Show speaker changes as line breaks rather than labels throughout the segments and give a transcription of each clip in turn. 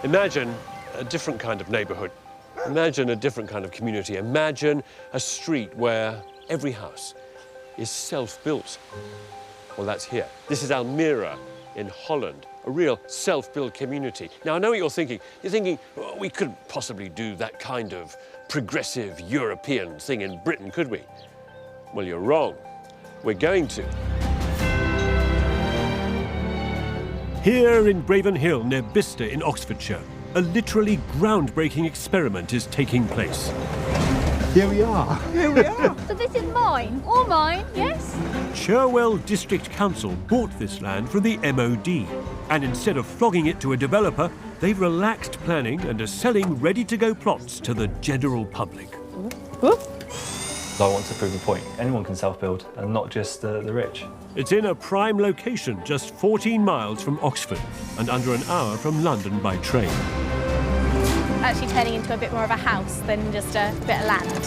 Imagine a different kind of neighbourhood. Imagine a different kind of community. Imagine a street where every house is self-built. Well, that's here. This is Almere in Holland, a real self-built community. Now, I know what you're thinking. You're thinking, oh, we couldn't possibly do that kind of progressive European thing in Britain, could we? Well, you're wrong. We're going to.
Here in Graven Hill, near Bicester in Oxfordshire, a literally groundbreaking experiment is taking place.
Here we are.
Here we are.
So this is mine, all mine, yes?
Cherwell District Council bought this land from the MOD, and instead of flogging it to a developer, they've relaxed planning and are selling ready-to-go plots to the general public.
I want to prove a point. Anyone can self-build, and not just the rich.
It's in a prime location, just 14 miles from Oxford, and under an hour from London by train.
Actually turning into a bit more of a house than just a bit of land.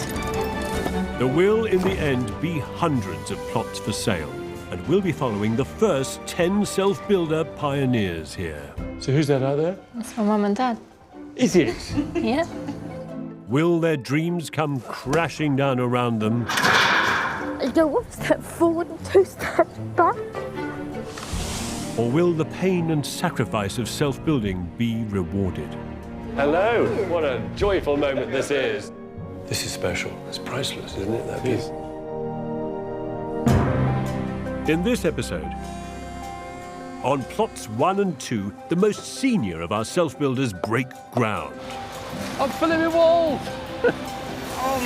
There will, in the end, be hundreds of plots for sale, and we'll be following the first 10 self-builder pioneers here.
So who's that out there?
That's my mum and dad.
Is it?
Yeah.
Will their dreams come crashing down around them?
I go 1 step forward and 2 steps back.
Or will the pain and sacrifice of self-building be rewarded?
Hello. What a joyful moment this is. This is special. It's priceless, isn't it? That is.
In this episode, on plots 1 and 2, the most senior of our self-builders break ground.
I'm filling my walls. Oh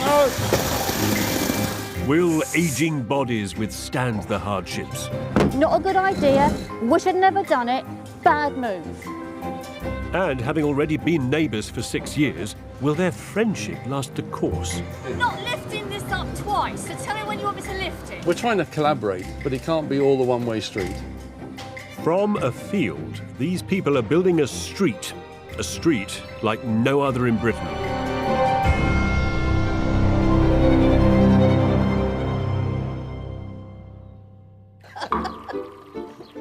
no.
Will aging bodies withstand the hardships?
Not a good idea. Wish I'd never done it. Bad move.
And having already been neighbours for 6 years, will their friendship last the course?
Not lifting this up twice, so tell me when you want me to lift it.
We're trying to collaborate, but it can't be all the one-way street.
From a field, these people are building a street like no other in Britain.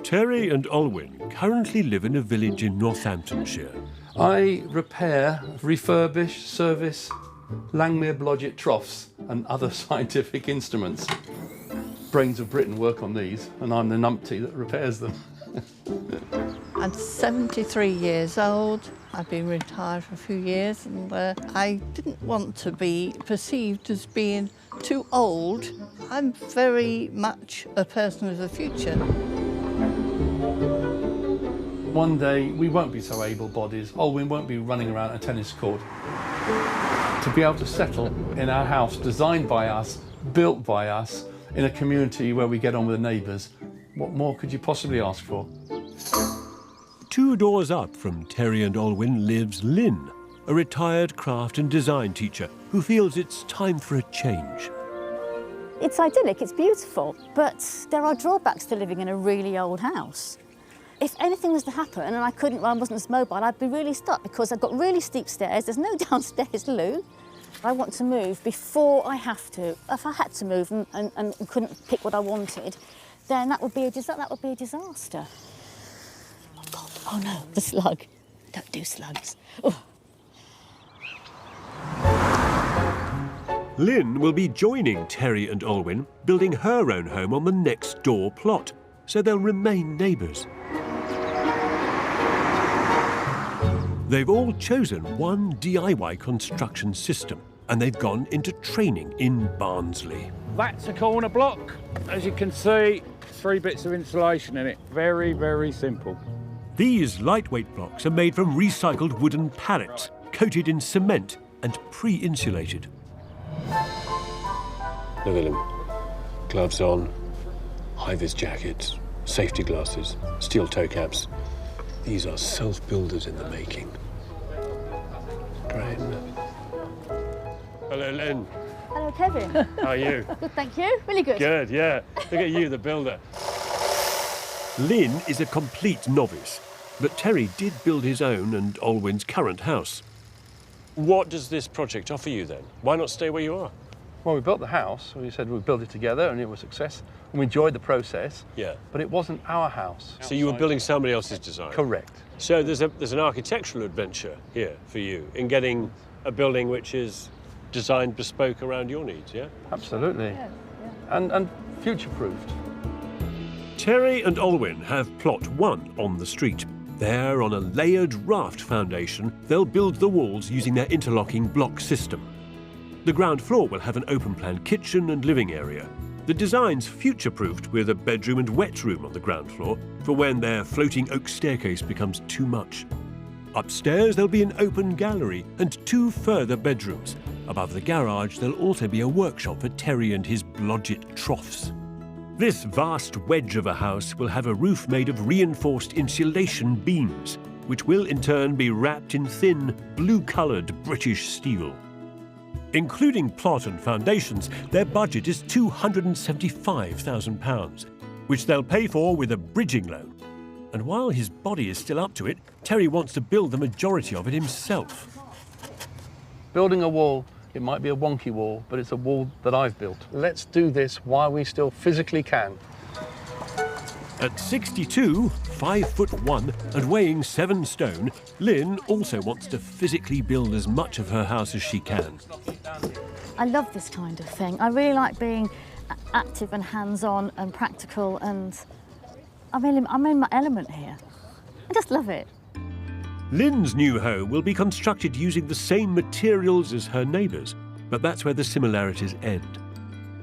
Terry and Olwen currently live in a village in Northamptonshire.
I repair, refurbish, service Langmuir Blodgett troughs and other scientific instruments. Brains of Britain work on these, and I'm the numpty that repairs them.
I'm 73 years old. I've been retired for a few years, and I didn't want to be perceived as being too old. I'm very much a person of the future.
One day, we won't be so able-bodied. Olwen won't be running around a tennis court. To be able to settle in our house, designed by us, built by us, in a community where we get on with the neighbours, what more could you possibly ask for?
2 doors up from Terry and Olwen lives Lynn, a retired craft and design teacher who feels it's time for a change.
It's idyllic, it's beautiful, but there are drawbacks to living in a really old house. If anything was to happen and I wasn't as mobile, I'd be really stuck because I've got really steep stairs, there's no downstairs loo. I want to move before I have to. If I had to move and couldn't pick what I wanted, then that would be a disaster. Oh God, oh no, the slug. Don't do slugs. Oh.
Lynn will be joining Terry and Olwen, building her own home on the next door plot, so they'll remain neighbours. They've all chosen one DIY construction system, and they've gone into training in Barnsley.
That's a corner block. As you can see, 3 bits of insulation in it. Very, very simple.
These lightweight blocks are made from recycled wooden pallets, coated in cement and pre-insulated.
Look at them. Gloves on, high-vis jackets, safety glasses, steel toe caps. These are self-builders in the making. Great, isn't it? Hello, Lynn.
Hello, Kevin.
How are you?
Good, thank you. Really good.
Good, yeah. Look at you, the builder.
Lynn is a complete novice, but Terry did build his own and Olwen's current house.
What does this project offer you, then? Why not stay where you are?
Well, we built the house. We said we'd build it together, and it was a success. And we enjoyed the process.
Yeah.
But it wasn't our house.
So you were building somebody else's design?
Correct.
So there's an architectural adventure here for you in getting a building which is designed bespoke around your needs, yeah?
Absolutely.
Yeah.
And future-proofed.
Terry and Olwen have plot 1 on the street. There, on a layered raft foundation, they'll build the walls using their interlocking block system. The ground floor will have an open-plan kitchen and living area. The design's future-proofed with a bedroom and wet room on the ground floor for when their floating oak staircase becomes too much. Upstairs, there'll be an open gallery and 2 further bedrooms. Above the garage, there'll also be a workshop for Terry and his Blodgett troughs. This vast wedge of a house will have a roof made of reinforced insulation beams, which will in turn be wrapped in thin, blue-coloured British steel. Including plot and foundations, their budget is £275,000, which they'll pay for with a bridging loan. And while his body is still up to it, Terry wants to build the majority of it himself.
Building a wall, it might be a wonky wall, but it's a wall that I've built. Let's do this while we still physically can.
At 62, 5'1", and weighing 7 stone, Lynn also wants to physically build as much of her house as she can.
I love this kind of thing. I really like being active and hands-on and practical, and I'm in my element here. I just love it.
Lynn's new home will be constructed using the same materials as her neighbours, but that's where the similarities end.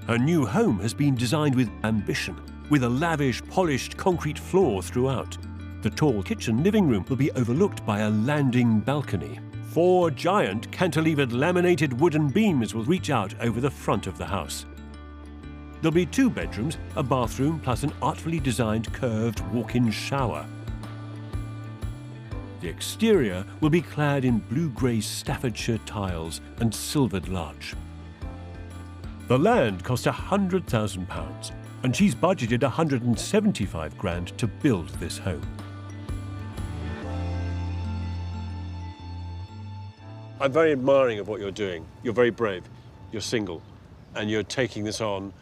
Her new home has been designed with ambition, with a lavish, polished concrete floor throughout. The tall kitchen living room will be overlooked by a landing balcony. 4 giant cantilevered laminated wooden beams will reach out over the front of the house. There'll be 2 bedrooms, a bathroom, plus an artfully designed curved walk-in shower. The exterior will be clad in blue-grey Staffordshire tiles and silvered larch. The land cost £100,000, and she's budgeted £175,000 to build this home.
I'm very admiring of what you're doing. You're very brave, you're single, and you're taking this on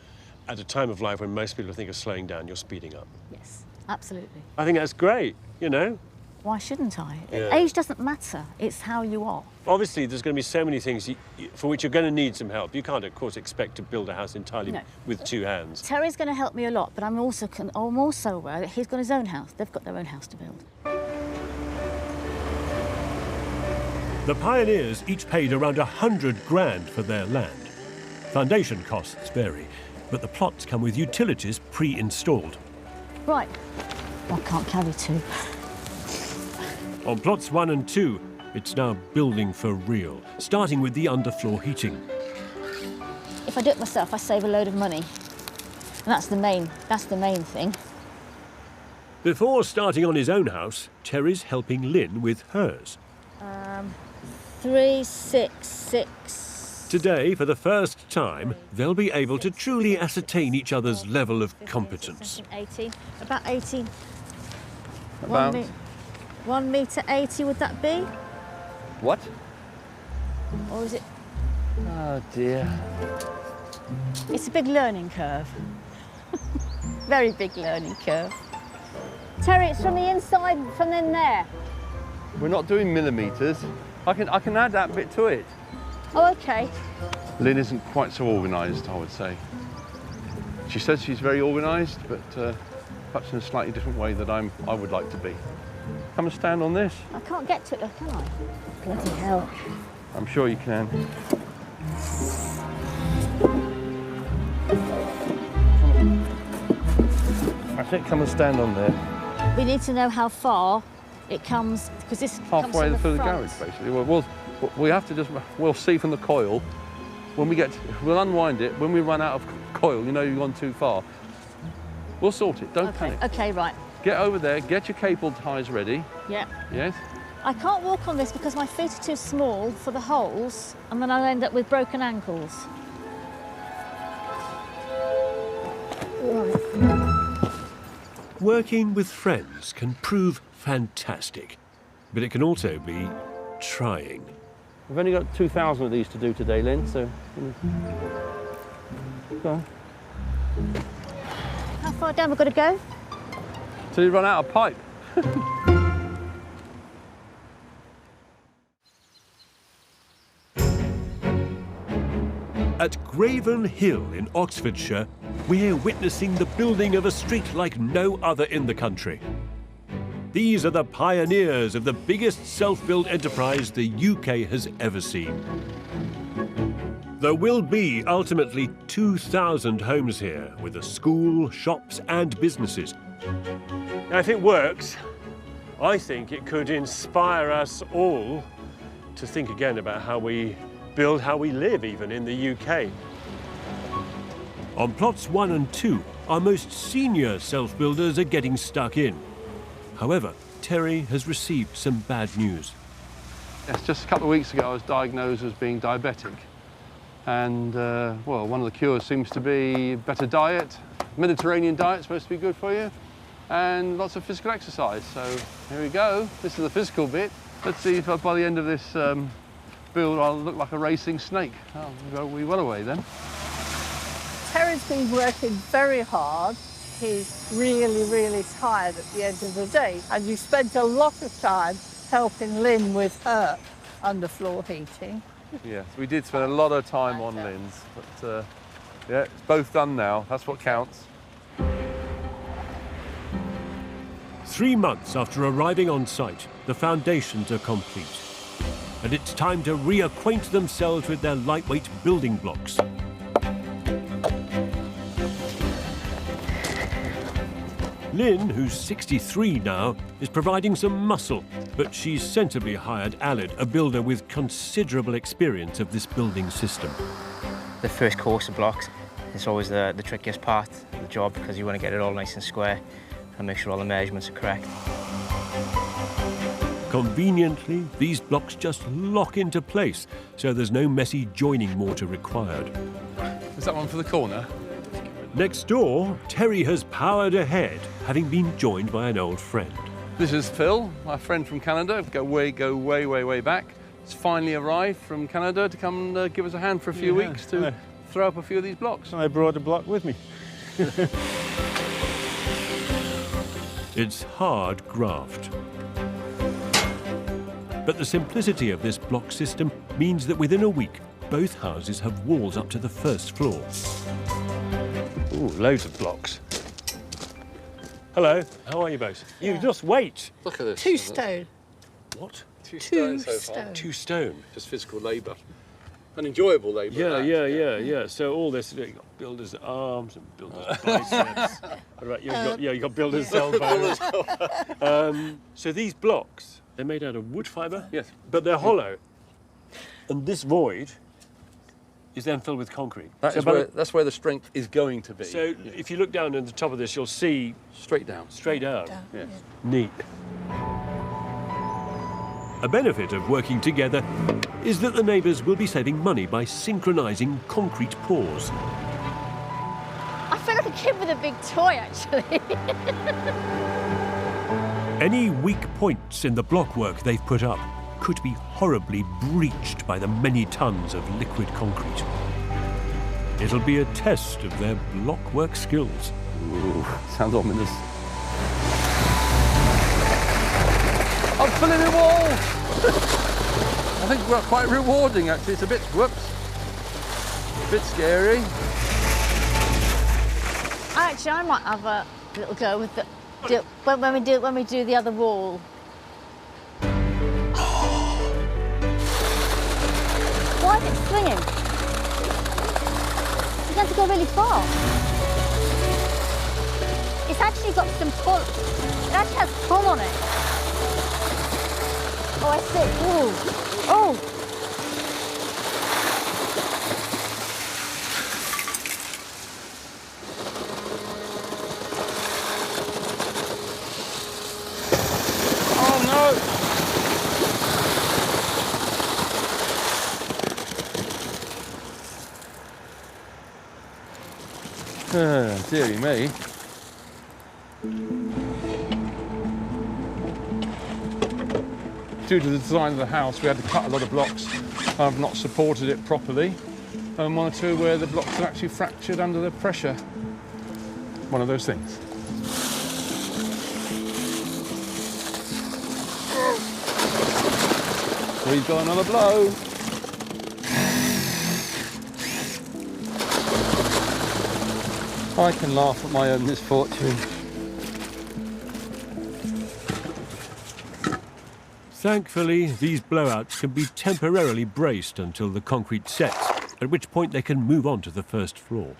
at a time of life when most people think of slowing down, you're speeding up.
Yes, absolutely.
I think that's great, you know?
Why shouldn't I?
Yeah.
Age doesn't matter, it's how you are.
Obviously, there's going to be so many things for which you're going to need some help. You can't, of course, expect to build a house entirely with 2 hands.
Terry's going to help me a lot, but I'm also aware that he's got his own house. They've got their own house to build.
The pioneers each paid around £100,000 for their land. Foundation costs vary, but the plots come with utilities pre-installed.
Right. I can't carry 2.
On plots 1 and 2, it's now building for real, starting with the underfloor heating.
If I do it myself, I save a load of money. And that's the main thing.
Before starting on his own house, Terry's helping Lynn with hers.
3, 6, 6.
Today, for the first time, they'll be able to truly ascertain each other's level of competence.
18. About 18.
About?
1 metre 80, would that be?
What?
Or is it?
Oh dear.
It's a big learning curve. Very big learning curve. Terry, it's from the inside, from in there.
We're not doing millimetres. I can add that bit to it.
Oh, okay.
Lynn isn't quite so organised, I would say. She says she's very organised, but perhaps in a slightly different way that I would like to be. Come and stand on this.
I can't get to it, though, can I? Bloody hell.
I'm sure you can. That's it, come and stand on there.
We need to know how far it comes, because this
Halfway
comes from
through the
front.
garage, basically. We have to we'll see from the coil. When we'll unwind it. When we run out of coil, you know you've gone too far. We'll sort it, don't panic.
Okay, right.
Get over there, get your cable ties ready.
Yeah.
Yes?
I can't walk on this because my feet are too small for the holes, and then I'll end up with broken ankles.
Working with friends can prove fantastic, but it can also be trying.
We've only got 2,000 of these to do today, Lynn, so Go on.
How far down we've got to go?
Till you run out of pipe.
At Graven Hill in Oxfordshire, we're witnessing the building of a street like no other in the country. These are the pioneers of the biggest self-built enterprise the UK has ever seen. There will be ultimately 2,000 homes here, with a school, shops and businesses.
Now, if it works, I think it could inspire us all to think again about how we build, how we live even in the UK.
On plots 1 and 2, our most senior self-builders are getting stuck in. However, Terry has received some bad news.
Yes, just a couple of weeks ago I was diagnosed as being diabetic. And, well, one of the cures seems to be better diet. Mediterranean diet's supposed to be good for you. And lots of physical exercise. So here we go. This is the physical bit. Let's see if by the end of this build I'll look like a racing snake. Oh, we well away then.
Terry's been working very hard. He's really, really tired at the end of the day. And you spent a lot of time helping Lynn with her underfloor heating.
Yes, we did spend a lot of time on Lynn's, but yeah, it's both done now. That's what counts.
3 months after arriving on site, the foundations are complete. And it's time to reacquaint themselves with their lightweight building blocks. Lynn, who's 63 now, is providing some muscle, but she's sensibly hired Aled, a builder with considerable experience of this building system.
The first course of blocks is always the trickiest part of the job, because you want to get it all nice and square and make sure all the measurements are correct.
Conveniently, these blocks just lock into place, so there's no messy joining mortar required.
Is that one for the corner?
Next door, Terry has powered ahead, having been joined by an old friend.
This is Phil, my friend from Canada. Go way back. He's finally arrived from Canada to come and give us a hand for a few weeks to throw up a few of these blocks.
And I brought a block with me.
It's hard graft. But the simplicity of this block system means that within a week, both houses have walls up to the first floor.
Ooh, loads of blocks. Hello, how are you both? You just wait.
Look at this.
2 stone.
What?
2 stone so far.
stone.
2 stone.
Just physical labour. And enjoyable labour.
Yeah. So all this, you've got builders' arms and builders' biceps. Right, you've got builders' elbows. So these blocks, they're made out of wood fibre.
Yes.
But they're hollow. And this void is then filled with concrete.
That's where the strength is going to be.
So if you look down at the top of this, you'll see
straight down.
straight down.
Yes.
Neat.
A benefit of working together is that the neighbours will be saving money by synchronising concrete pours.
I feel like a kid with a big toy, actually.
Any weak points in the blockwork they've put up could be horribly breached by the many tons of liquid concrete. It'll be a test of their blockwork skills.
Ooh, sounds ominous. I'm filling the walls! I think we're quite rewarding, actually. It's a bit, whoops, a bit scary.
Actually, I might have a little go with the when we do the other wall. Why is it swinging? You have to go really far. It's actually got some pull. It actually has pull on it. Oh, I see. Ooh. Oh.
Dearie me. Due to the design of the house, we had to cut a lot of blocks. I've not supported it properly. and one or two where the blocks are actually fractured under the pressure. One of those things. We've got another blow. I can laugh at my own misfortune.
Thankfully, these blowouts can be temporarily braced until the concrete sets, at which point they can move on to the first floor.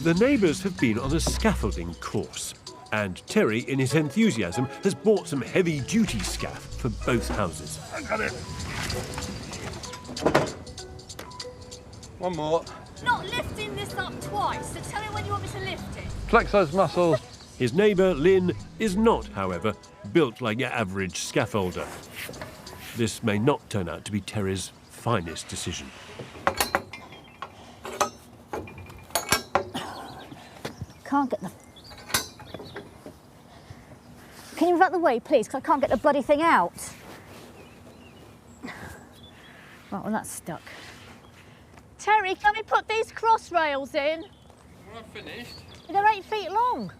The neighbours have been on a scaffolding course, and Terry, in his enthusiasm, has bought some heavy-duty scaff for both houses.
I got it. One more.
Not lifting this up twice, so tell me when you want me to lift it.
Flex those muscles.
His neighbour, Lynn, is not, however, built like your average scaffolder. This may not turn out to be Terry's finest decision.
Can't get the... Can you move out the way, please? Because I can't get the bloody thing out. Right, well, that's stuck. Terry, can we put these cross rails in?
We're not finished.
They're 8 feet long.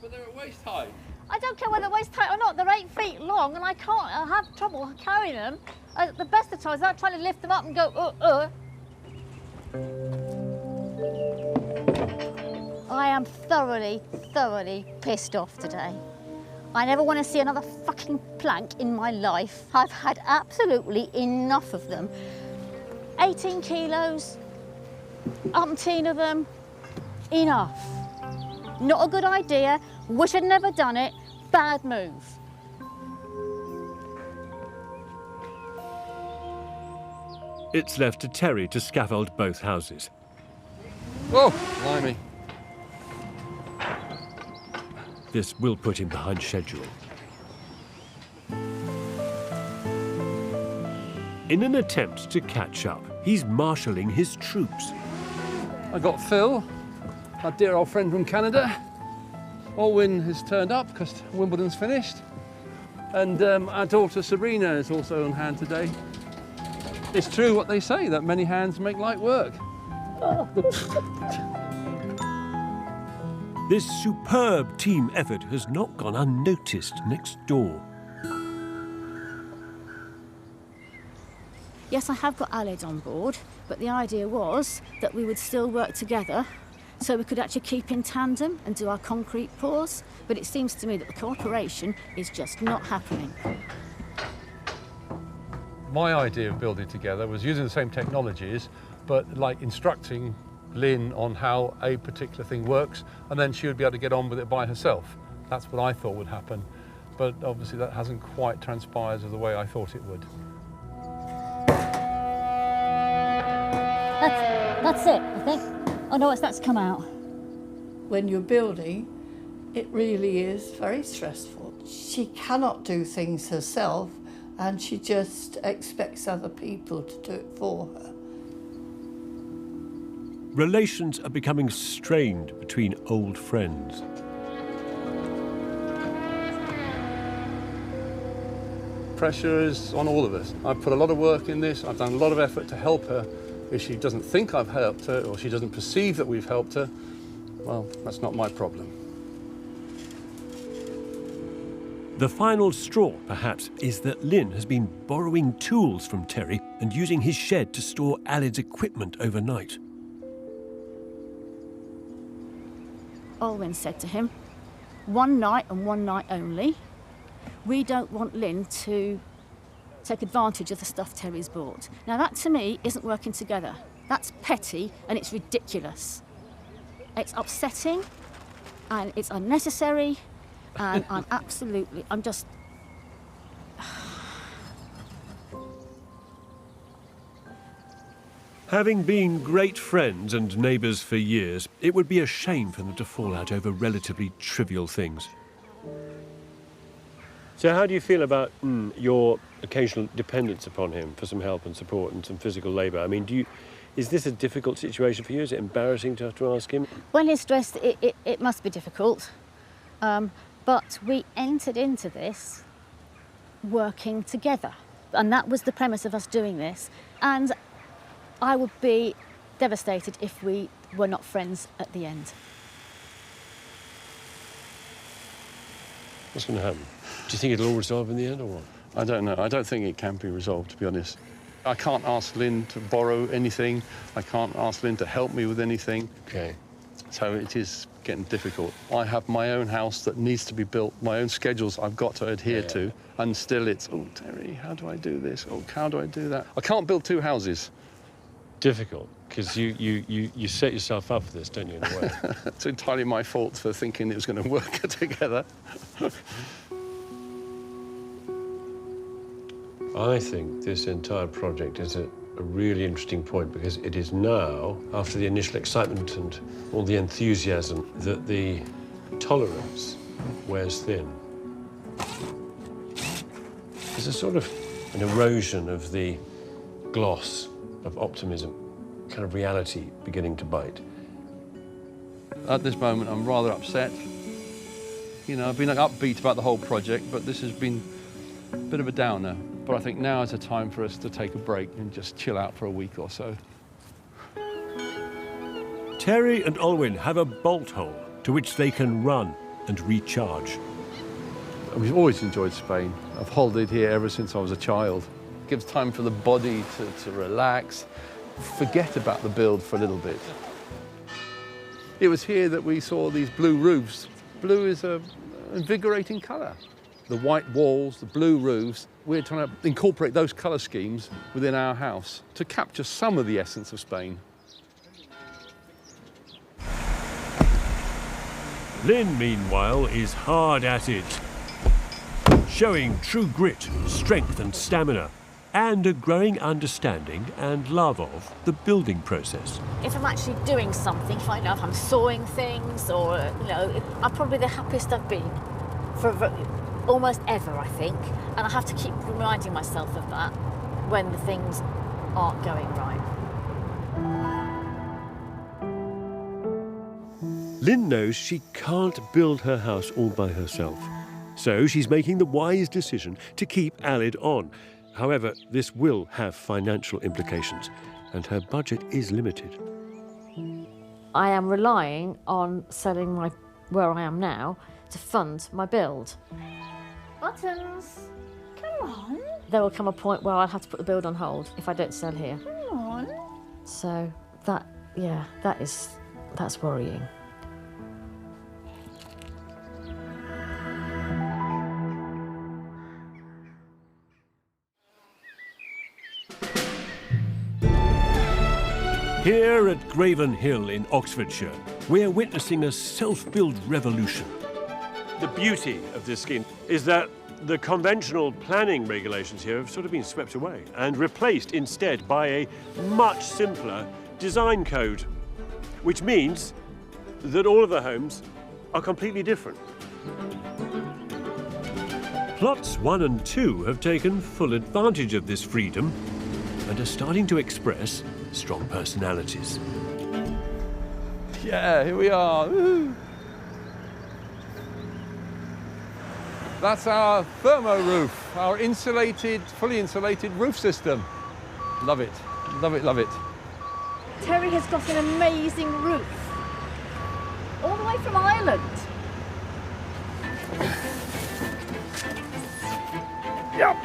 But they're at waist height.
I don't care whether they're waist tight or not. They're 8 feet long, and I have trouble carrying them. The best of times, I'm trying to lift them up and go, I am thoroughly, thoroughly pissed off today. I never want to see another fucking plank in my life. I've had absolutely enough of them. 18 kilos, umpteen of them, enough. Not a good idea, wish I'd never done it, bad move.
It's left to Terry to scaffold both houses.
Whoa, blimey.
This will put him behind schedule. In an attempt to catch up, he's marshalling his troops.
I got Phil, our dear old friend from Canada. Olwen has turned up because Wimbledon's finished. And our daughter Sabrina is also on hand today. It's true what they say, that many hands make light work.
This superb team effort has not gone unnoticed next door.
Yes, I have got Aled on board, but the idea was that we would still work together so we could actually keep in tandem and do our concrete pours. But it seems to me that the cooperation is just not happening.
My idea of building together was using the same technologies, but like instructing Lynn on how a particular thing works, and then she would be able to get on with it by herself. That's what I thought would happen. But obviously that hasn't quite transpired as the way I thought it would.
That's it, I think. Oh no, that's come out.
When you're building, it really is very stressful. She cannot do things herself, and she just expects other people to do it for her.
Relations are becoming strained between old friends.
Pressure is on all of us. I've put a lot of work in this. I've done a lot of effort to help her. If she doesn't think I've helped her, or she doesn't perceive that we've helped her, well, that's not my problem.
The final straw, perhaps, is that Lynn has been borrowing tools from Terry and using his shed to store Aled's equipment overnight.
Olwen said to him, one night and one night only. We don't want Lynn to take advantage of the stuff Terry's bought. Now that to me isn't working together. That's petty and it's ridiculous. It's upsetting and it's unnecessary and I'm just...
Having been great friends and neighbours for years, it would be a shame for them to fall out over relatively trivial things.
So how do you feel about your occasional dependence upon him for some help and support and some physical labour? I mean, is this a difficult situation for you? Is it embarrassing to have to ask him?
When he's stressed, it must be difficult. But we entered into this working together. And that was the premise of us doing this. And I would be devastated if we were not friends at the end.
What's going to happen? Do you think it'll all resolve in the end, or what?
I don't know. I don't think it can be resolved, to be honest. I can't ask Lynn to borrow anything. I can't ask Lynn to help me with anything.
Okay.
So it is getting difficult. I have my own house that needs to be built, my own schedules I've got to adhere to, and still it's, oh, Terry, how do I do this? Oh, how do I do that? I can't build 2 houses.
Difficult, because you set yourself up for this, don't you, in a way?
It's entirely my fault for thinking it was going to work together.
I think this entire project is a really interesting point, because it is now, after the initial excitement and all the enthusiasm, that the tolerance wears thin. There's a sort of an erosion of the gloss of optimism, kind of reality beginning to bite.
At this moment, I'm rather upset. You know, I've been upbeat about the whole project, but this has been a bit of a downer. But I think now is a time for us to take a break and just chill out for a week or so.
Terry and Olwen have a bolt hole to which they can run and recharge.
We've always enjoyed Spain. I've holidayed here ever since I was a child. It gives time for the body to relax, forget about the build for a little bit. It was here that we saw these blue roofs. Blue is an invigorating colour. The white walls, the blue roofs, we're trying to incorporate those colour schemes within our house to capture some of the essence of Spain.
Lynn, meanwhile, is hard at it, showing true grit, strength and stamina, and a growing understanding and love of the building process.
If I'm actually doing something, if I'm sawing things, or, I'm probably the happiest I've been for almost ever, I think. And I have to keep reminding myself of that when the things aren't going right.
Lynn knows she can't build her house all by herself, so she's making the wise decision to keep Aled on. However, this will have financial implications, and her budget is limited.
I am relying on selling where I am now to fund my build. Buttons, come on. There will come a point where I'll have to put the build on hold if I don't sell here. Come on. So that's worrying.
Here at Graven Hill in Oxfordshire, we're witnessing a self-build revolution.
The beauty of this scheme is that the conventional planning regulations here have sort of been swept away and replaced instead by a much simpler design code, which means that all of the homes are completely different.
Plots 1 and 2 have taken full advantage of this freedom and are starting to express strong personalities.
Yeah, here we are. Woo. That's our thermo roof, our insulated, fully insulated roof system. Love it, love it, love it.
Terry has got an amazing roof, all the way from Ireland.
Yep.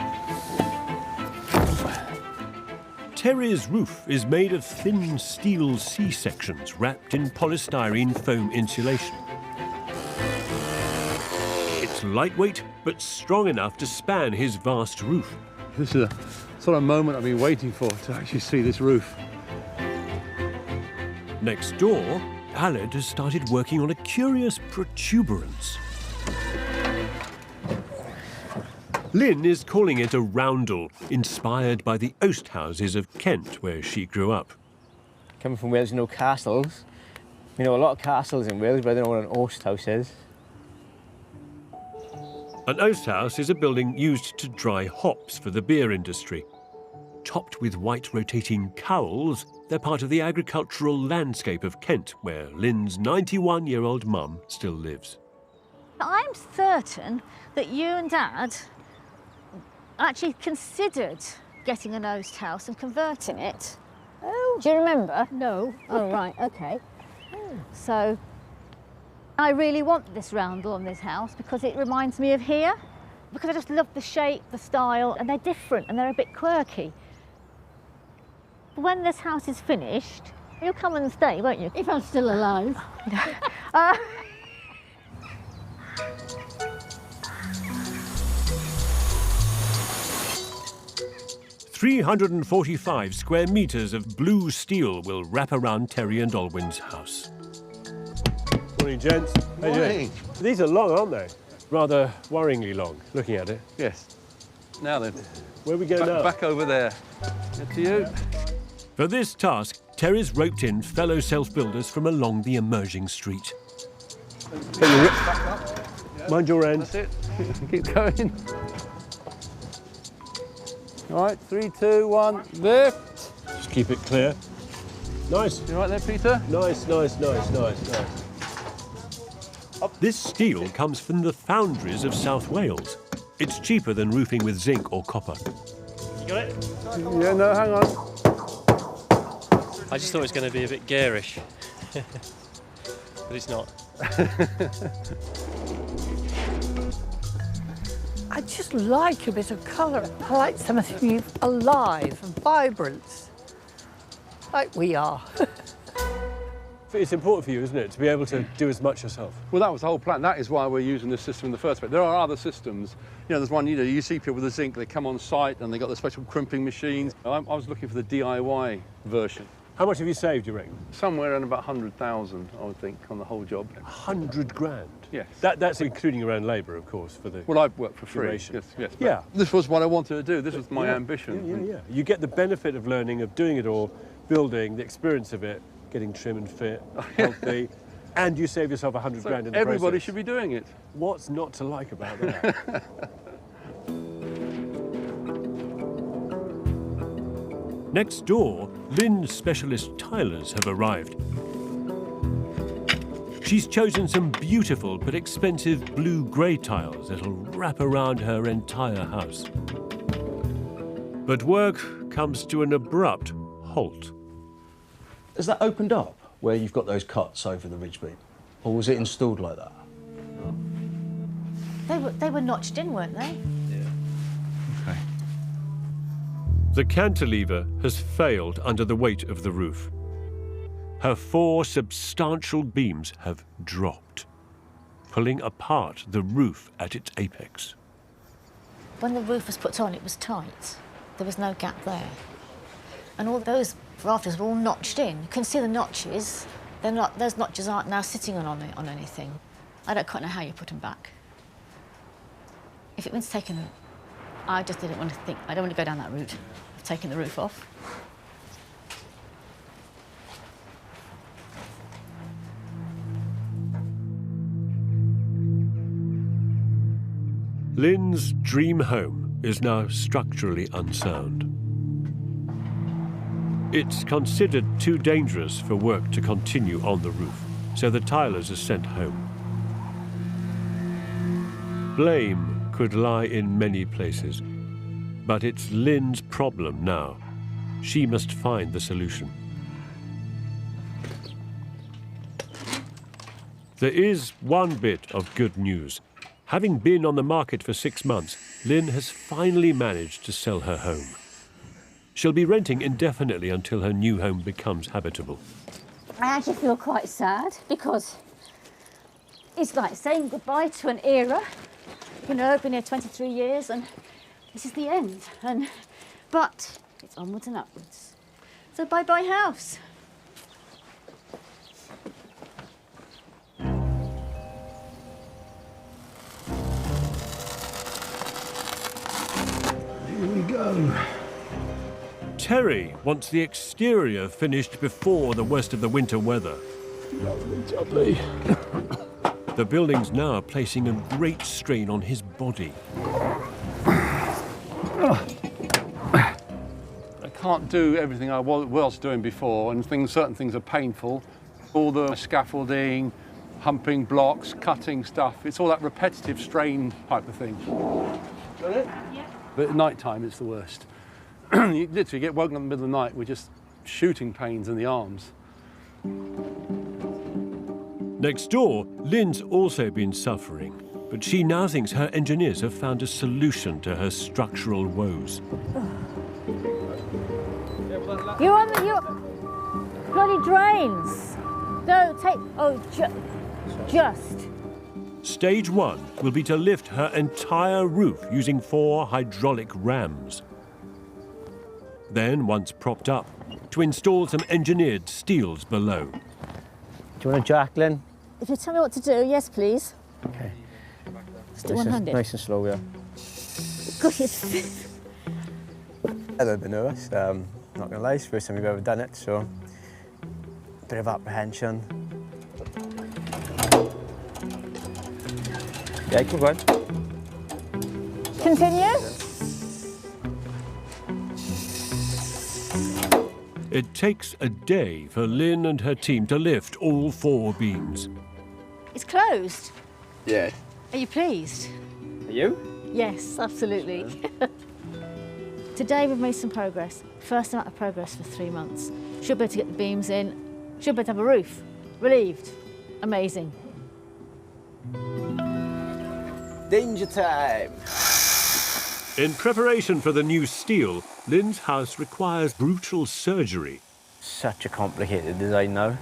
Terry's roof is made of thin steel C-sections wrapped in polystyrene foam insulation. It's lightweight, but strong enough to span his vast roof.
This is a sort of moment I've been waiting for, to actually see this roof.
Next door, Aled has started working on a curious protuberance. Lynn is calling it a roundel, inspired by the oast houses of Kent, where she grew up.
Coming from Wales, you know castles. You know a lot of castles in Wales, but I don't know what an oast house is.
An oast house is a building used to dry hops for the beer industry. Topped with white rotating cowls, they're part of the agricultural landscape of Kent, where Lynn's 91-year-old mum still lives.
I'm certain that you and Dad actually considered getting a nosed house and converting it. Oh. Do you remember?
No.
Oh, right, OK. So I really want this roundel on this house because it reminds me of here. Because I just love the shape, the style, and they're different and they're a bit quirky. When this house is finished, you'll come and stay, won't you?
If I'm still alive.
345 square metres of blue steel will wrap around Terry and Olwen's house.
Morning, gents. How you doing? These are long, aren't they? Rather worryingly long, looking at it.
Yes. Now then.
Where we go now?
Back over there. Get to you.
For this task, Terry's roped in fellow self-builders from along the emerging street.
Mind your end.
That's it. Keep going. All right, 3, 2, 1, lift.
Just keep it clear. Nice.
You all right there, Peter?
Nice, nice, nice, nice, nice.
This steel comes from the foundries of South Wales. It's cheaper than roofing with zinc or copper.
You got it?
Yeah, no, hang on.
I just thought it was going to be a bit garish, but it's not.
I just like a bit of colour. I like something alive and vibrant, like we are.
It's important for you, isn't it, to be able to do as much yourself?
Well, that was the whole plan. That is why we're using this system in the first place. There are other systems. You know, there's one, you see people with the zinc, they come on site and they got the special crimping machines. I was looking for the DIY version.
How much have you saved, you reckon?
Somewhere around about 100,000, I would think, on the whole job.
100 grand?
Yes.
That's including your own labour, of course, for the
Well, I work for free.
duration.
Yes, yes.
Yeah.
This was what I wanted to do. This was my ambition.
Yeah, yeah. You get the benefit of learning, of doing it all, building, the experience of it, getting trim and fit, healthy, and you save yourself 100 grand in the process.
Everybody should be doing it.
What's not to like about that?
Next door, Lynn's specialist tilers have arrived. She's chosen some beautiful but expensive blue-grey tiles that'll wrap around her entire house. But work comes to an abrupt halt.
Has that opened up where you've got those cuts over the ridge beam? Or was it installed like that?
They were notched in, weren't they?
Okay.
The cantilever has failed under the weight of the roof. Her 4 substantial beams have dropped, pulling apart the roof at its apex.
When the roof was put on, it was tight. There was no gap there. And all those rafters were all notched in. You can see the notches. They're not, those notches aren't now sitting on anything. I don't quite know how you put them back. If it means taking them, I just didn't want to think, I don't want to go down that route of taking the roof off.
Lynn's dream home is now structurally unsound. It's considered too dangerous for work to continue on the roof, so the tilers are sent home. Blame could lie in many places, but it's Lynn's problem now. She must find the solution. There is one bit of good news. Having been on the market for 6 months, Lynn has finally managed to sell her home. She'll be renting indefinitely until her new home becomes habitable.
I actually feel quite sad because it's like saying goodbye to an era. You know, I've been here 23 years and this is the end. But it's onwards and upwards. So bye-bye house.
Here we go.
Terry wants the exterior finished before the worst of the winter weather.
Lovely.
The building's now placing a great strain on his body.
I can't do everything I was doing before, and certain things are painful. All the scaffolding, humping blocks, cutting stuff. It's all that repetitive strain type of thing. Got it? Yeah. But at night time, it's the worst. You literally get woken up in the middle of the night with just shooting pains in the arms.
Next door, Lynn's also been suffering, but she now thinks her engineers have found a solution to her structural woes.
You're on the bloody drains. No, just.
Stage 1 will be to lift her entire roof using 4 hydraulic rams. Then, once propped up, to install some engineered steels below.
Do you want a jack, Lynn?
If you tell me what to do, yes, please.
Okay.
Let's do one-handed.
Nice and slow, yeah.
Gosh, it's...
A little bit nervous, not gonna lie, it's the first time we've ever done it, so a bit of apprehension. Yeah, keep going.
Continue.
It takes a day for Lynn and her team to lift all 4 beams.
It's closed.
Yeah.
Are you pleased?
Are you?
Yes, absolutely. Today we've made some progress. First amount of progress for 3 months. Should be able to get the beams in. Should be able to have a roof. Relieved. Amazing.
Danger time!
In preparation for the new steel, Lynn's house requires brutal surgery.
Such a complicated design now.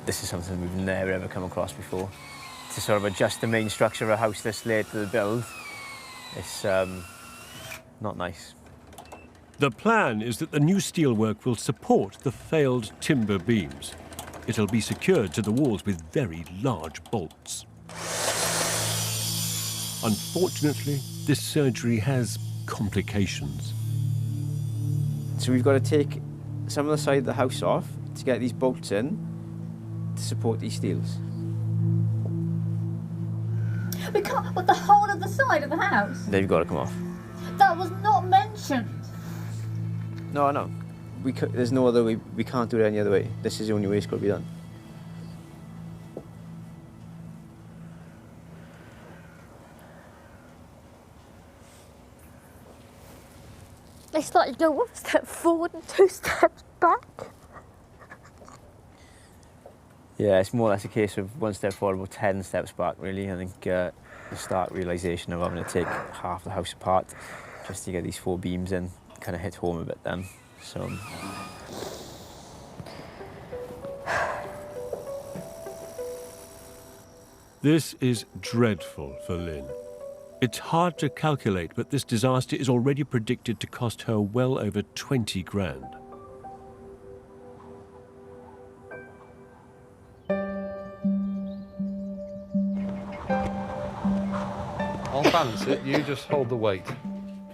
This is something we've never ever come across before. To sort of adjust the main structure of a house this late to the build, it's not nice.
The plan is that the new steelwork will support the failed timber beams. It'll be secured to the walls with very large bolts. Unfortunately, this surgery has complications.
So we've got to take some of the side of the house off to get these bolts in to support these steels.
We can't put the whole of the side of the house.
They've got to come off.
That was not mentioned.
No, I know. There's no other way. We can't do it any other way. This is the only way it's got to be done.
It's like you go 1 step forward and 2 steps back.
Yeah, it's more or less a case of 1 step forward, about 10 steps back, really. I think the stark realisation of having to take half the house apart just to get these 4 beams in kind of hit home a bit then. So.
This is dreadful for Lynn. It's hard to calculate, but this disaster is already predicted to cost her well over 20 grand.
I'll balance it, you just hold the weight.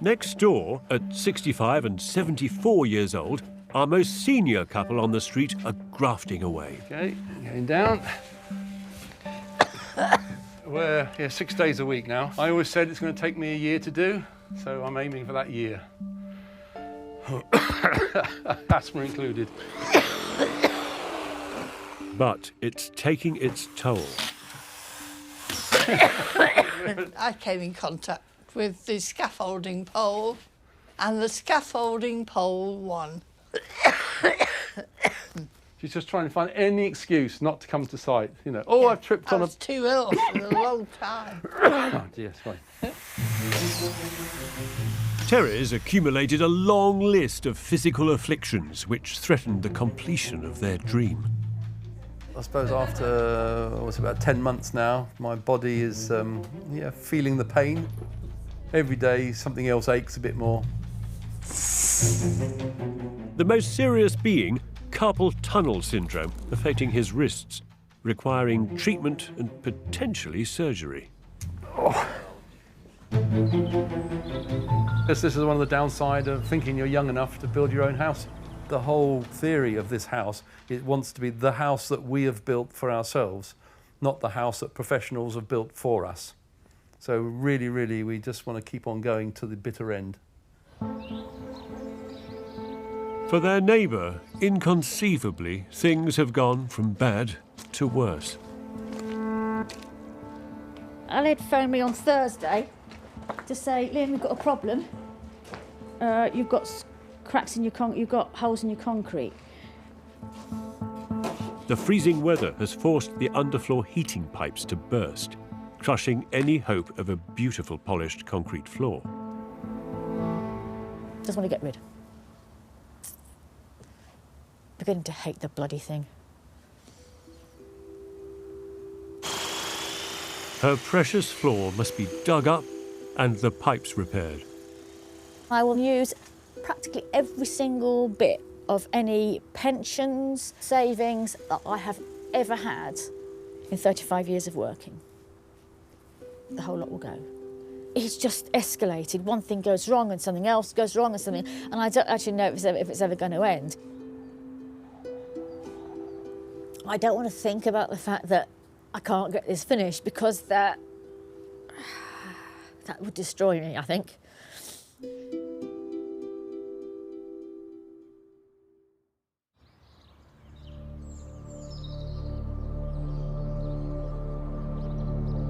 Next door, at 65 and 74 years old, our most senior couple on the street are grafting away.
Okay, going down. We're here 6 days a week now. I always said it's going to take me a year to do, so I'm aiming for that year. Asthma included.
But it's taking its toll.
I came in contact with the scaffolding pole, and the scaffolding pole won.
She's just trying to find any excuse not to come to site. You know, oh, yeah, I've tripped on a...
I was too ill for a long time.
Oh, dear, it's fine.
Terry's accumulated a long list of physical afflictions which threatened the completion of their dream.
I suppose after, about 10 months now, my body is feeling the pain. Every day something else aches a bit more.
The most serious being carpal tunnel syndrome, affecting his wrists, requiring treatment and potentially surgery.
Oh. This is one of the downsides of thinking you're young enough to build your own house. The whole theory of this house, it wants to be the house that we have built for ourselves, not the house that professionals have built for us. So really, really, we just want to keep on going to the bitter end.
For their neighbour, inconceivably, things have gone from bad to worse.
Aled phoned me on Thursday to say, Lynn, we've got a problem. You've got cracks in your you've got holes in your concrete.
The freezing weather has forced the underfloor heating pipes to burst, crushing any hope of a beautiful polished concrete floor.
Just want to get rid. Beginning to hate the bloody thing.
Her precious floor must be dug up and the pipes repaired.
I will use practically every single bit of any pensions, savings that I have ever had in 35 years of working. The whole lot will go. It's just escalated. One thing goes wrong and something else goes wrong and something, and I don't actually know if it's ever going to end. I don't want to think about the fact that I can't get this finished, because that would destroy me, I think.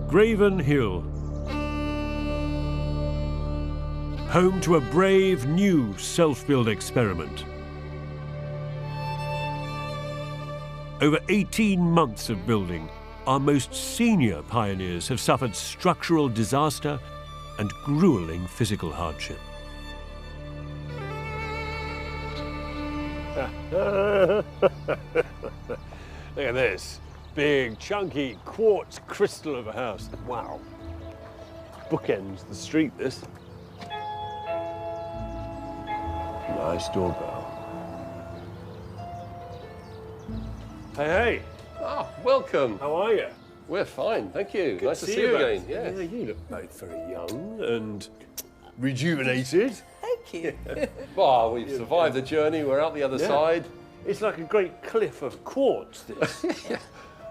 Graven Hill, home to a brave new self-build experiment. Over 18 months of building, our most senior pioneers have suffered structural disaster and grueling physical hardship.
Look at this. Big, chunky quartz crystal of a house. Wow. Bookends the street, this. Nice doorbell. Hey, hey.
Oh, welcome.
How are you?
We're fine, thank you.
Good
nice to see you again.
Yeah, you look both very young and rejuvenated.
Thank you.
Well, we've survived the journey. We're out the other side.
It's like a great cliff of quartz, this. Yeah.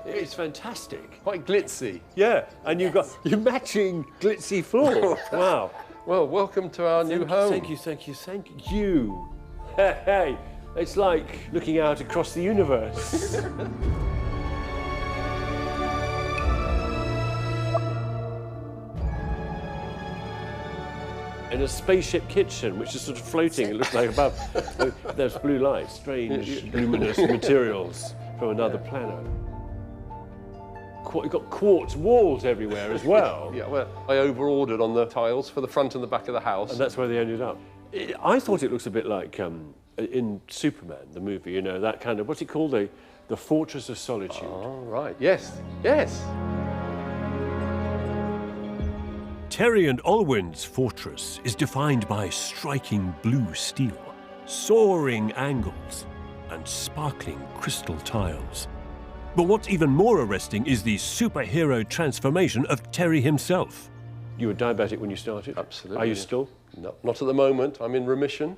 It's fantastic.
Quite glitzy.
Yeah, and you've got your matching glitzy floor. Wow.
Well, welcome to our new home.
Thank you, thank you, thank you. Hey, hey, it's like looking out across the universe. In a spaceship kitchen, which is sort of floating, it looks like above. There's blue light, strange, luminous materials from another planet. You've got quartz walls everywhere as well.
Yeah, well, I over-ordered on the tiles for the front and the back of the house.
And that's where they ended up. I thought it looks a bit like in Superman, the movie, you know, that kind of, what's it called? The Fortress of Solitude.
Oh, right, yes, yes.
Terry and Olwen's fortress is defined by striking blue steel, soaring angles, and sparkling crystal tiles. But what's even more arresting is the superhero transformation of Terry himself.
You were diabetic when you started?
Absolutely.
Are you still?
No, not at the moment. I'm in remission.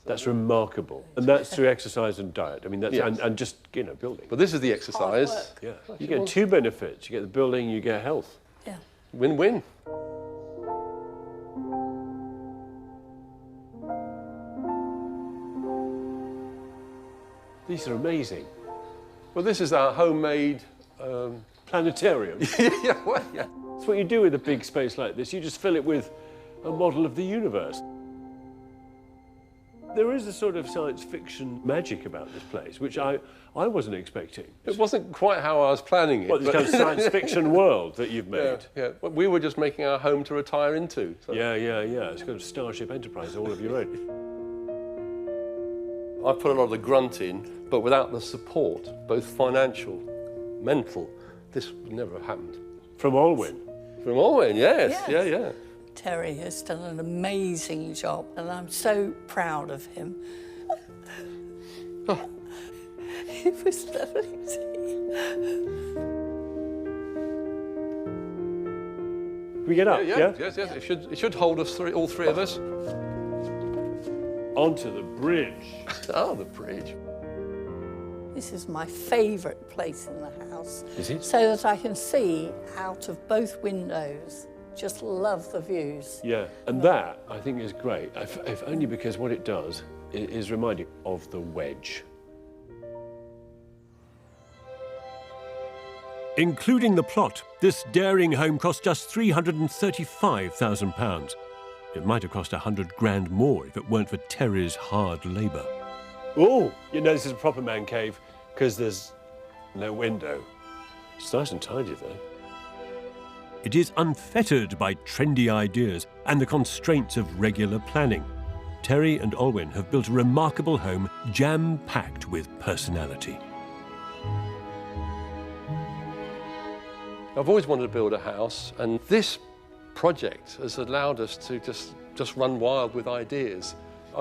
That's remarkable. And that's through exercise and diet. I mean, that's,
yes.
and just, you know, building.
But this is the exercise.
Yeah. You get two benefits. You get the building, you get health.
Yeah.
Win-win.
These are amazing.
Well, this is our homemade
planetarium.
yeah, well, yeah.
That's what you do with a big space like this. You just fill it with a model of the universe. There is a sort of science fiction magic about this place, which I wasn't expecting.
It wasn't quite how I was planning it.
What, this kind of science fiction world that you've made?
Yeah, yeah. We were just making our home to retire into. So.
Yeah. It's kind of Starship Enterprise, all of your own.
I put a lot of the grunt in, but without the support, both financial, mental, this would never have happened.
From Olwen?
From Olwen, yes. Yeah.
Terry has done an amazing job, and I'm so proud of him.
Oh.
It was lovely to see.
Can we get up?
Yes. It should hold us all three of us.
Onto the bridge.
Oh, the bridge.
This is my favourite place in the house.
Is it?
So that I can see out of both windows. Just love the views.
Yeah, and that, I think, is great, if only because what it does is remind you of the wedge.
Including the plot, this daring home cost just £335,000. It might have cost 100 grand more if it weren't for Terry's hard labour.
Oh, you know this is a proper man cave because there's no window. It's nice and tidy though.
It is unfettered by trendy ideas and the constraints of regular planning. Terry and Olwen have built a remarkable home jam-packed with personality.
I've always wanted to build a house, and this project has allowed us to just run wild with ideas.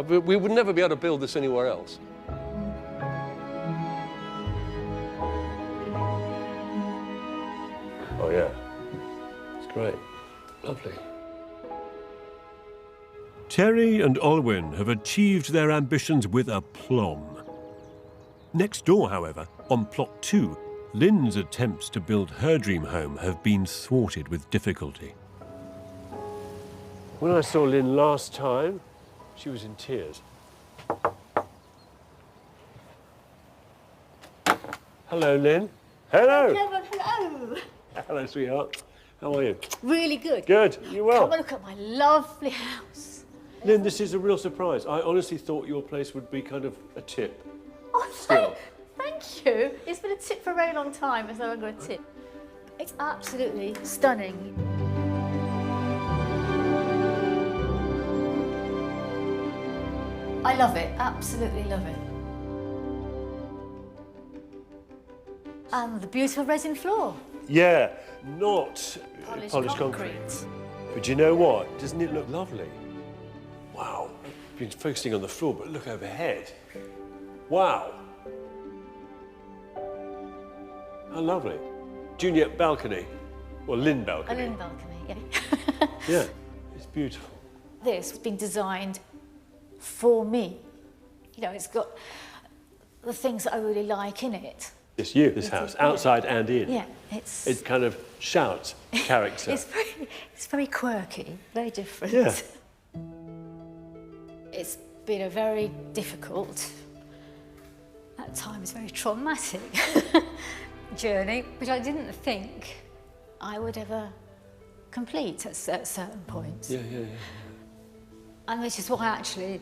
We would never be able to build this anywhere else.
Oh yeah, it's great, lovely.
Terry and Olwen have achieved their ambitions with aplomb. Next door, however, on plot 2, Lynn's attempts to build her dream home have been thwarted with difficulty.
When I saw Lynn last time, she was in tears. Hello, Lynn. Hello.
Hello.
Hello, sweetheart. How are you?
Really good.
Good. You well?
Come and look at my lovely house.
Lynn, this is a real surprise. I honestly thought your place would be kind of a tip.
Oh,
Still.
thank you. It's been a tip for a very long time, so I'm going to tip. It's absolutely stunning. I love it, absolutely love it. And the beautiful resin floor.
Yeah, not polished
concrete.
But you know what? Doesn't it look lovely? Wow. I've been focusing on the floor, but look overhead. Wow. How lovely. Junior balcony. Or Lynn balcony.
A Lynn balcony, yeah.
Yeah, it's beautiful.
This has been designed for me. You know, it's got the things that I really like in it.
It's you, this house, outside and in.
Yeah, it's...
It kind of shouts character.
It's very quirky, very different.
Yeah.
It's been a very difficult, at times very traumatic journey, which I didn't think I would ever complete at certain points.
Yeah.
And which is why actually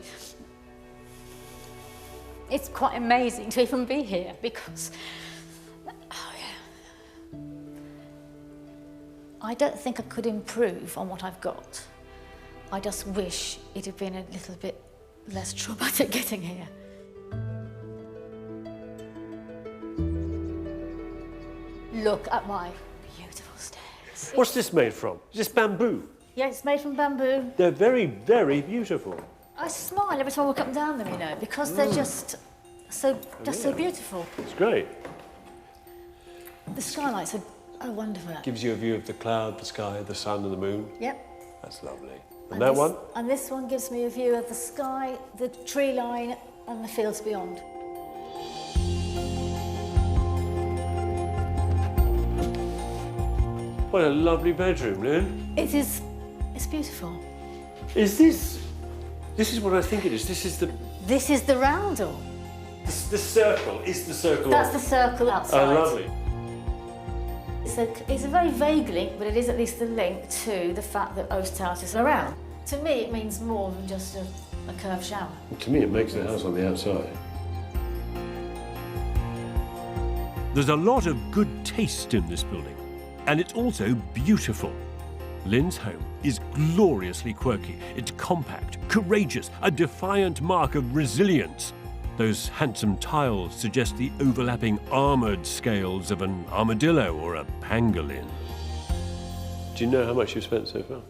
it's quite amazing to even be here because, I don't think I could improve on what I've got. I just wish it had been a little bit less traumatic getting here. Look at my beautiful stairs.
What's this made from? Is this bamboo?
Yeah, it's made from bamboo.
They're very, very beautiful.
I smile every time I walk up and down them, you know, because they're just so beautiful.
It's great.
The skylights are wonderful.
Gives you a view of the cloud, the sky, the sun and the moon.
Yep.
That's lovely. And that one?
And this one gives me a view of the sky, the tree line and the fields beyond.
What a lovely bedroom, Lynn.
It is. It's beautiful.
Is this... This is what I think it is. This is the...
This is the roundel.
The circle. Is the circle
That's the circle outside.
Oh, lovely.
It's a very vague link, but it is at least a link to the fact that Oast House is around. To me, it means more than just a curved shower.
To me, it makes the house on the outside.
There's a lot of good taste in this building, and it's also beautiful. Lynn's home is gloriously quirky. It's compact, courageous, a defiant mark of resilience. Those handsome tiles suggest the overlapping armoured scales of an armadillo or a pangolin.
Do you know how much you've spent so far?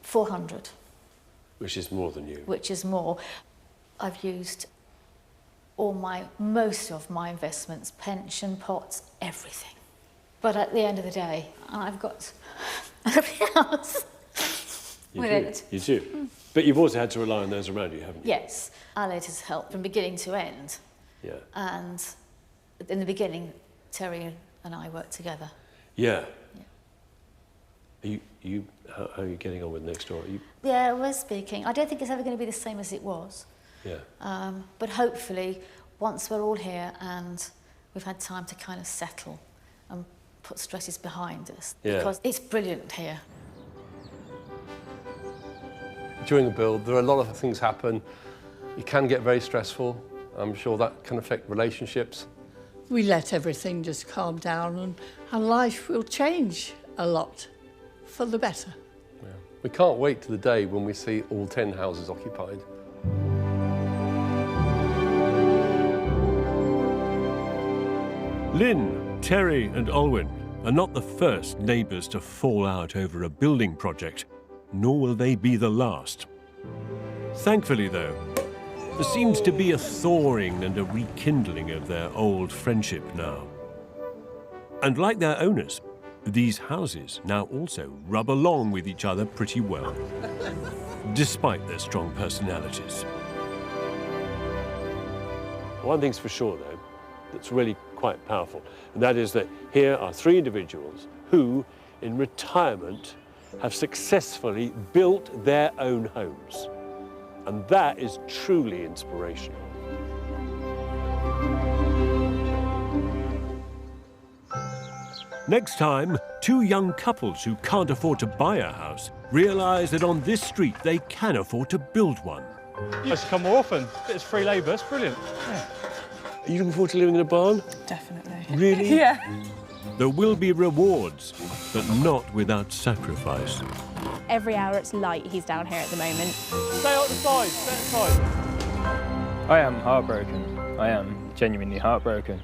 400.
Which is more than you.
Which is more. I've used most of my investments, pension pots, everything. But at the end of the day, I've got everything else with it.
You do. But you've also had to rely on those around you, haven't you?
Yes. Allied has helped from beginning to end.
Yeah.
And in the beginning, Terry and I worked together.
Yeah. How are you getting on with next door?
Yeah, we're speaking. I don't think it's ever going to be the same as it was.
Yeah.
But hopefully, once we're all here and we've had time to kind of settle and put stresses behind us,
Yeah.
because it's brilliant here.
During a build, there are a lot of things happen. It can get very stressful. I'm sure that can affect relationships.
We let everything just calm down and our life will change a lot for the better.
Yeah. We can't wait to the day when we see all 10 houses occupied.
Lynn, Terry and Olwen are not the first neighbours to fall out over a building project, nor will they be the last. Thankfully, though, there seems to be a thawing and a rekindling of their old friendship now. And like their owners, these houses now also rub along with each other pretty well, despite their strong personalities.
One thing's for sure, though, that's really quite powerful, and that is that here are three individuals who, in retirement, have successfully built their own homes. And that is truly inspirational.
Next time, two young couples who can't afford to buy a house realise that on this street they can afford to build one.
I should come more often. Bit of free labour, it's brilliant. Yeah.
Are you looking forward to living in a barn?
Definitely.
Really?
Yeah.
There will be rewards, but not without sacrifice.
Every hour it's light, he's down here at the moment.
Stay out the side, stay outside.
I am heartbroken. I am genuinely heartbroken.